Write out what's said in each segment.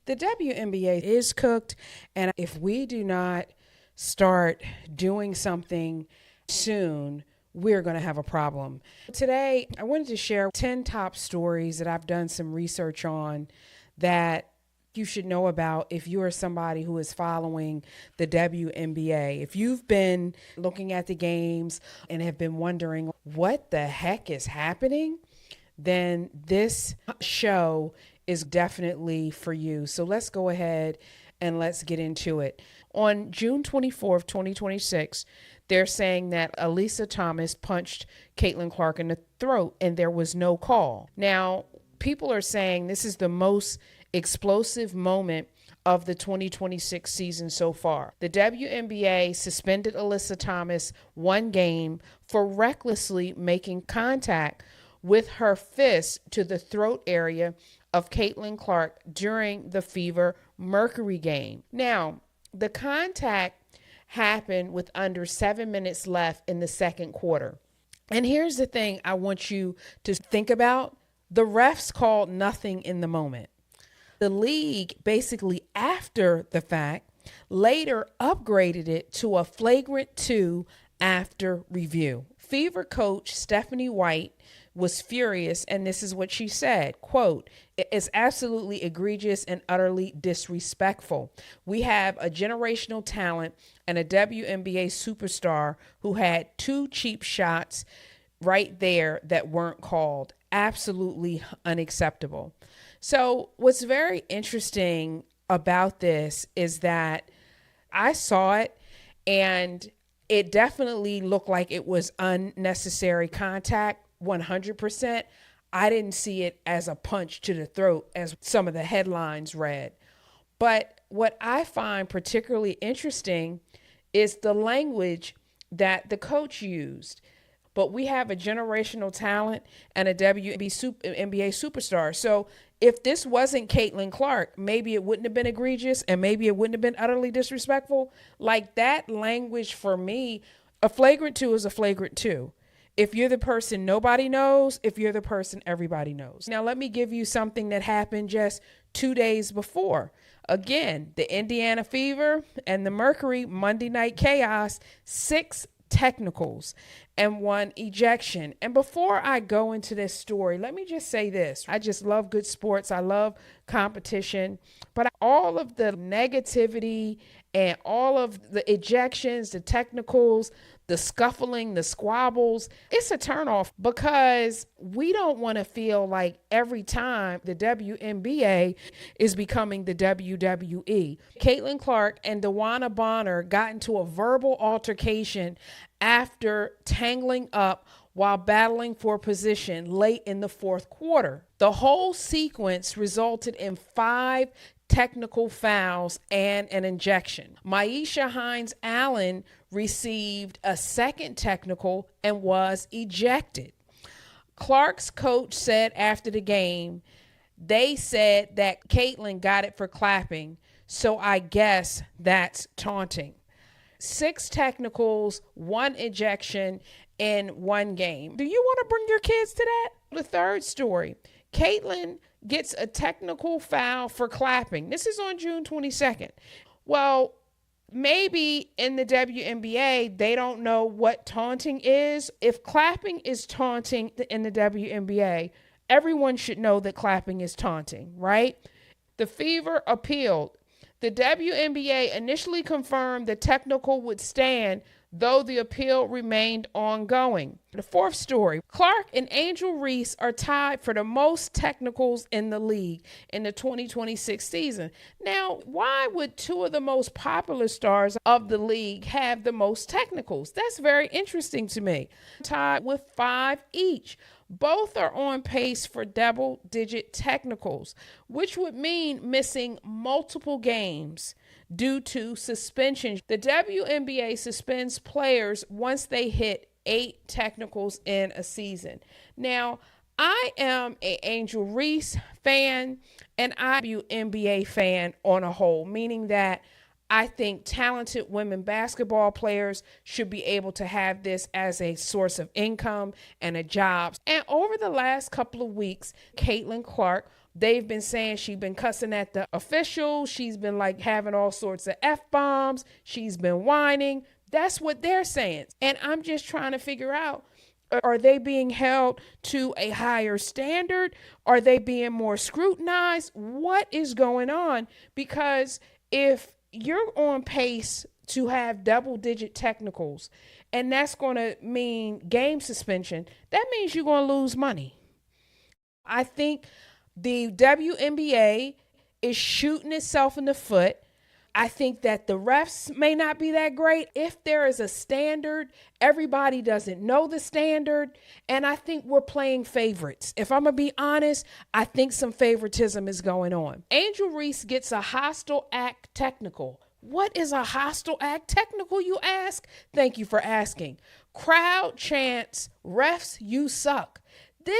The WNBA is cooked, and if we do not start doing something soon, we're going to have a problem. Today, I wanted to share 10 top stories that I've done some research on that you should know about if you are somebody who is following the WNBA. If you've been looking at the games and have been wondering what the heck is happening, then this show is definitely for you. So let's go ahead and let's get into it. On June 24th, 2026, they're saying that Alyssa Thomas punched Caitlin Clark in the throat and there was no call. Now, people are saying this is the most explosive moment of the 2026 season so far. The WNBA suspended Alyssa Thomas one game for recklessly making contact with her fist to the throat area of Caitlin Clark during the Fever Mercury game. Now, the contact happened with under 7 minutes left in the second quarter. And here's the thing I want you to think about. The refs called nothing in the moment. The league, basically after the fact, later upgraded it to a flagrant 2 after review. Fever coach Stephanie White was furious, and this is what she said, quote, "It is absolutely egregious and utterly disrespectful. We have a generational talent and a WNBA superstar who had 2 cheap shots right there that weren't called. Absolutely unacceptable." So what's very interesting about this is that I saw it and it definitely looked like it was unnecessary contact, 100%. I didn't see it as a punch to the throat as some of the headlines read. But what I find particularly interesting is the language that the coach used. But we have a generational talent and a WNBA superstar. So if this wasn't Caitlin Clark, maybe it wouldn't have been egregious and maybe it wouldn't have been utterly disrespectful. Like that language for me, a flagrant 2 is a flagrant 2. If you're the person nobody knows, if you're the person everybody knows. Now, let me give you something that happened just 2 days before. Again, the Indiana Fever and the Mercury Monday Night Chaos, 6 technicals and 1 ejection. And before I go into this story, let me just say this. I just love good sports. I love competition. But all of the negativity and all of the ejections, the technicals, the scuffling, the squabbles, it's a turnoff because we don't want to feel like every time the WNBA is becoming the WWE. Caitlin Clark and DeWanna Bonner got into a verbal altercation after tangling up while battling for position late in the fourth quarter. The whole sequence resulted in 5 technical fouls and an injection. Maisha Hines-Allen received a second technical and was ejected. Clark's coach said after the game, they said that Caitlin got it for clapping, so I guess that's taunting. 6 technicals, 1 ejection in 1 game. Do you want to bring your kids to that? The third story, Caitlin gets a technical foul for clapping. This is on June 22nd. Well, maybe in the WNBA, they don't know what taunting is. If clapping is taunting in the WNBA, everyone should know that clapping is taunting, right? The Fever appealed. The WNBA initially confirmed the technical would stand, though the appeal remained ongoing. The fourth story, Clark and Angel Reese are tied for the most technicals in the league in the 2026 season. Now, why would 2 of the most popular stars of the league have the most technicals? That's very interesting to me. Tied with 5 each. Both are on pace for double-digit technicals, which would mean missing multiple games due to suspension. The WNBA suspends players once they hit 8 technicals in a season. Now, I am an Angel Reese fan and I'm a WNBA fan on a whole, meaning that I think talented women basketball players should be able to have this as a source of income and a job. And over the last couple of weeks, Caitlin Clark They've been saying she's been cussing at the officials. She's been like having all sorts of F-bombs. She's been whining. That's what they're saying. And I'm just trying to figure out, are they being held to a higher standard? Are they being more scrutinized? What is going on? Because if you're on pace to have double-digit technicals, and that's going to mean game suspension, that means you're going to lose money. I think the WNBA is shooting itself in the foot. I think that the refs may not be that great. If there is a standard, everybody doesn't know the standard. And I think we're playing favorites. If I'm going to be honest, I think some favoritism is going on. Angel Reese gets a hostile act technical. What is a hostile act technical, you ask? Thank you for asking. Crowd chants, refs, you suck.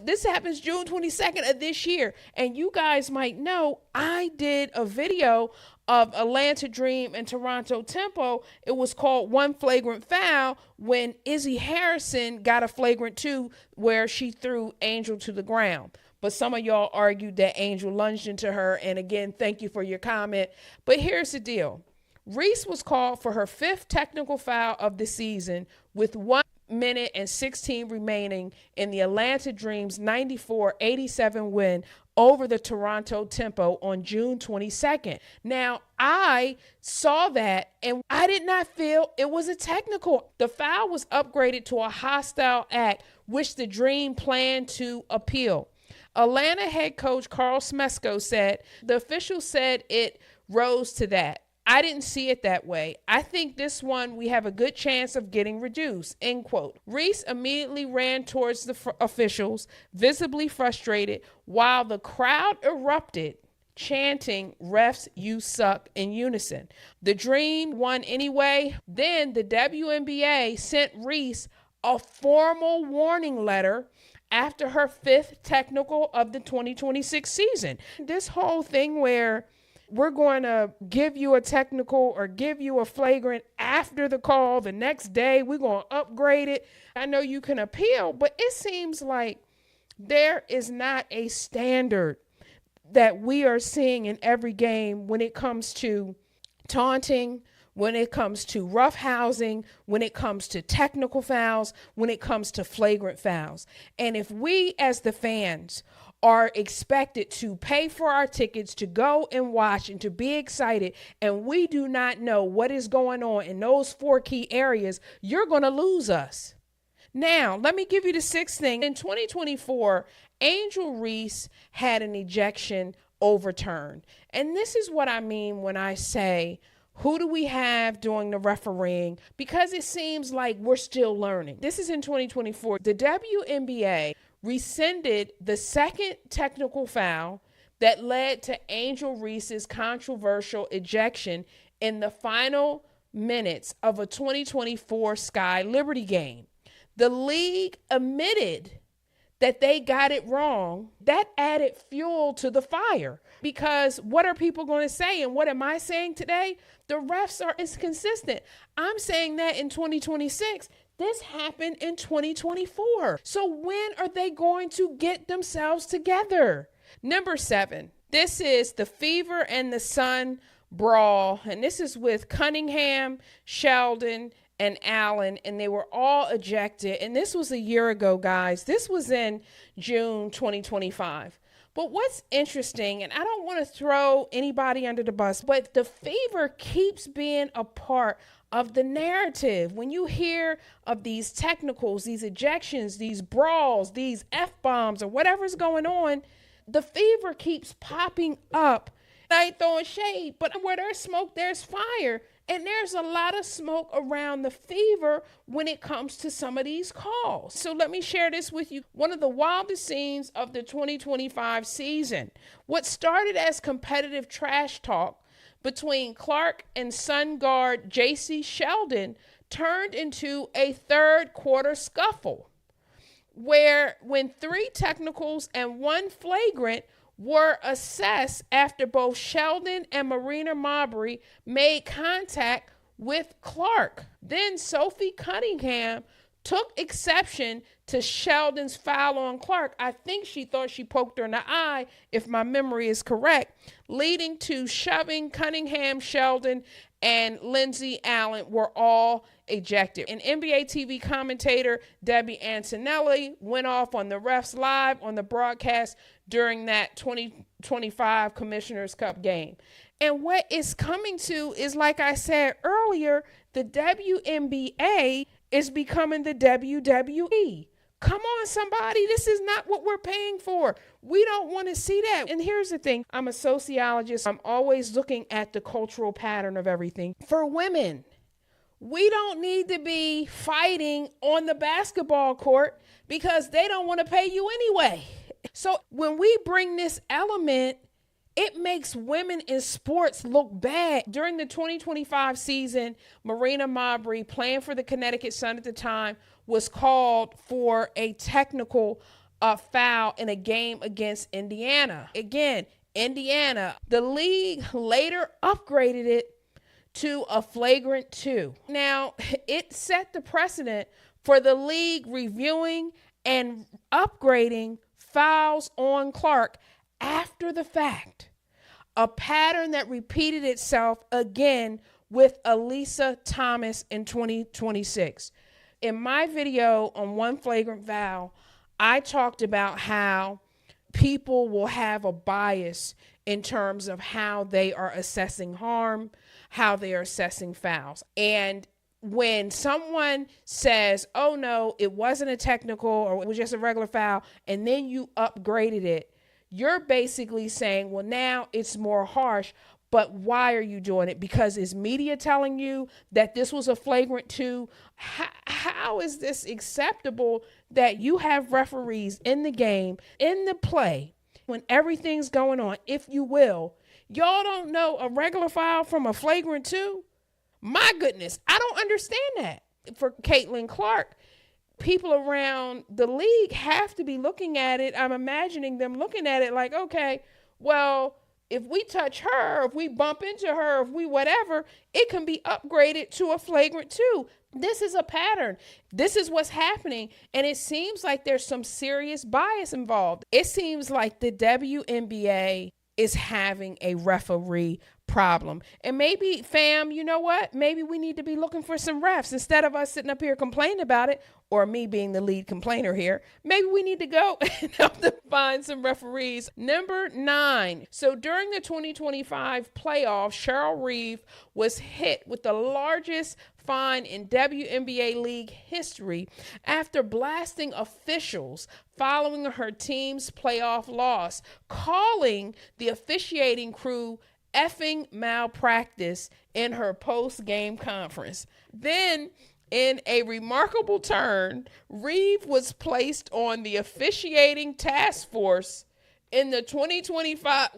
This happens June 22nd of this year. And you guys might know I did a video of Atlanta Dream and Toronto Tempo. It was called One Flagrant Foul, when Izzy Harrison got a flagrant 2 where she threw Angel to the ground. But some of y'all argued that Angel lunged into her. And again, thank you for your comment. But here's the deal. Reese was called for her 5th technical foul of the season with 1 minute and 16 remaining in the Atlanta Dream's 94-87 win over the Toronto Tempo on June 22nd. Now, I saw that and I did not feel it was a technical. The foul was upgraded to a hostile act, which the Dream planned to appeal. Atlanta head coach Carl Smesko said, the official said it rose to that. I didn't see it that way. I think this one we have a good chance of getting reduced, end quote. Reese immediately ran towards the officials, visibly frustrated, while the crowd erupted, chanting, refs, you suck, in unison. The Dream won anyway. Then the WNBA sent Reese a formal warning letter after her 5th technical of the 2026 season. This whole thing where we're going to give you a technical or give you a flagrant after the call the next day, we're going to upgrade it. I know you can appeal, but it seems like there is not a standard that we are seeing in every game when it comes to taunting, when it comes to roughhousing, when it comes to technical fouls, when it comes to flagrant fouls. And if we as the fans are expected to pay for our tickets to go and watch and to be excited, and we do not know what is going on in those 4 key areas, you're going to lose us. Now, let me give you the 6th thing. In 2024, Angel Reese had an ejection overturned. And this is what I mean when I say, who do we have doing the refereeing? Because it seems like we're still learning. This is in 2024. The WNBA rescinded the 2nd technical foul that led to Angel Reese's controversial ejection in the final minutes of a 2024 Sky Liberty game. The league admitted that they got it wrong. That added fuel to the fire, because what are people going to say? And what am I saying today? The refs are inconsistent. I'm saying that in 2026. This happened in 2024. So when are they going to get themselves together? Number 7, this is the Fever and the Sun brawl. And this is with Cunningham, Sheldon, and Allen. And they were all ejected. And this was a year ago, guys. This was in June 2025. But what's interesting, and I don't want to throw anybody under the bus, but the Fever keeps being a part of the narrative. When you hear of these technicals, these ejections, these brawls, these F-bombs, or whatever's going on, the Fever keeps popping up. I ain't throwing shade, but where there's smoke, there's fire. And there's a lot of smoke around the Fever when it comes to some of these calls. So let me share this with you. One of the wildest scenes of the 2025 season. What started as competitive trash talk between Clark and Sun guard J.C. Sheldon turned into a third quarter scuffle, where when 3 technicals and 1 flagrant were assessed after both Sheldon and Marina Marbury made contact with Clark. Then Sophie Cunningham took exception to Sheldon's foul on Clark. I think she thought she poked her in the eye, if my memory is correct, leading to shoving. Cunningham, Sheldon, and Lindsay Allen were all ejected. An NBA TV commentator, Debbie Antonelli, went off on the refs live on the broadcast during that 2025 Commissioner's Cup game. And what it's coming to is, like I said earlier, the WNBA is becoming the WWE. Come on, somebody. This is not what we're paying for. We don't want to see that. And here's the thing. I'm a sociologist. I'm always looking at the cultural pattern of everything. For women, we don't need to be fighting on the basketball court because they don't want to pay you anyway. So when we bring this element, it makes women in sports look bad. During the 2025 season, Marina Mabrey, playing for the Connecticut Sun at the time, was called for a technical foul in a game against Indiana. Again, Indiana, the league later upgraded it to a flagrant 2. Now, it set the precedent for the league reviewing and upgrading fouls on Clark after the fact, a pattern that repeated itself again with Alyssa Thomas in 2026. In my video on One Flagrant Foul, I talked about how people will have a bias in terms of how they are assessing harm, how they are assessing fouls. And when someone says, oh no, it wasn't a technical or it was just a regular foul, and then you upgraded it, you're basically saying, well, now it's more harsh, but why are you doing it? Because is media telling you that this was a flagrant 2? How is this acceptable that you have referees in the game, in the play, when everything's going on, if you will, y'all don't know a regular foul from a flagrant 2? My goodness, I don't understand that. For Caitlin Clark, people around the league have to be looking at it. I'm imagining them looking at it like, okay, well, if we touch her, if we bump into her, if we whatever, it can be upgraded to a flagrant 2. This is a pattern. This is what's happening. And it seems like there's some serious bias involved. It seems like the WNBA is having a referee problem. And maybe, fam, you know what? Maybe we need to be looking for some refs instead of us sitting up here complaining about it, or me being the lead complainer here. Maybe we need to go and help them find some referees. Number 9. So during the 2025 playoffs, Cheryl Reeve was hit with the largest fine in WNBA league history after blasting officials following her team's playoff loss, calling the officiating crew effing malpractice in her post-game conference. Then, in a remarkable turn, Reeve was placed on the officiating task force in the 2025,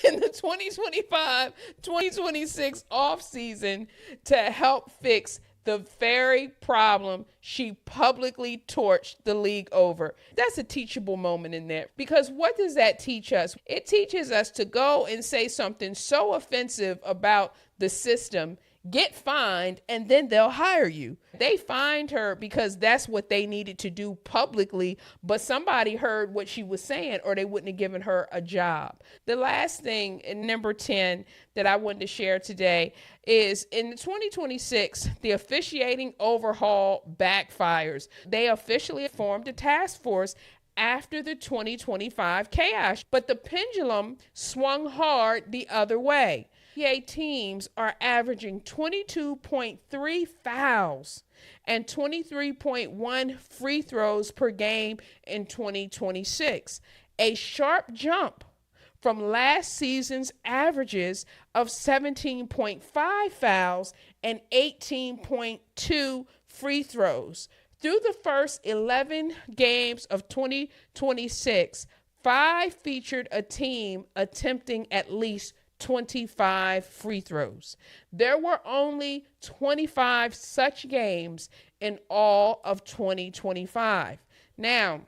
in the 2025-2026 offseason to help fix the very problem she publicly torched the league over. That's a teachable moment in there, because what does that teach us? It teaches us to go and say something so offensive about the system, get fined, and then they'll hire you. They fined her because that's what they needed to do publicly, but somebody heard what she was saying or they wouldn't have given her a job. The last thing, in number 10, that I wanted to share today is in 2026, the officiating overhaul backfires. They officially formed a task force after the 2025 chaos, but the pendulum swung hard the other way. NBA teams are averaging 22.3 fouls and 23.1 free throws per game in 2026, a sharp jump from last season's averages of 17.5 fouls and 18.2 free throws. Through the first 11 games of 2026, 5 featured a team attempting at least 25 free throws. There were only 25 such games in all of 2025. Now,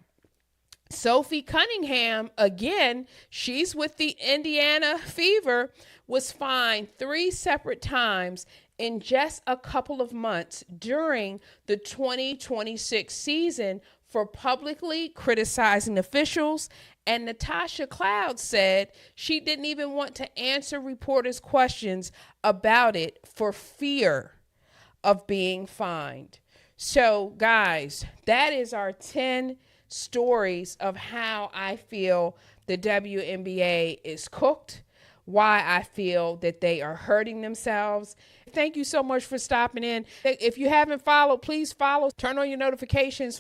Sophie Cunningham, again, she's with the Indiana Fever, was fined 3 separate times in just a couple of months during the 2026 season for publicly criticizing officials. And Natasha Cloud said she didn't even want to answer reporters' questions about it for fear of being fined. So, guys, that is our 10 stories of how I feel the WNBA is cooked, why I feel that they are hurting themselves. Thank you so much for stopping in. If you haven't followed, please follow. Turn on your notifications.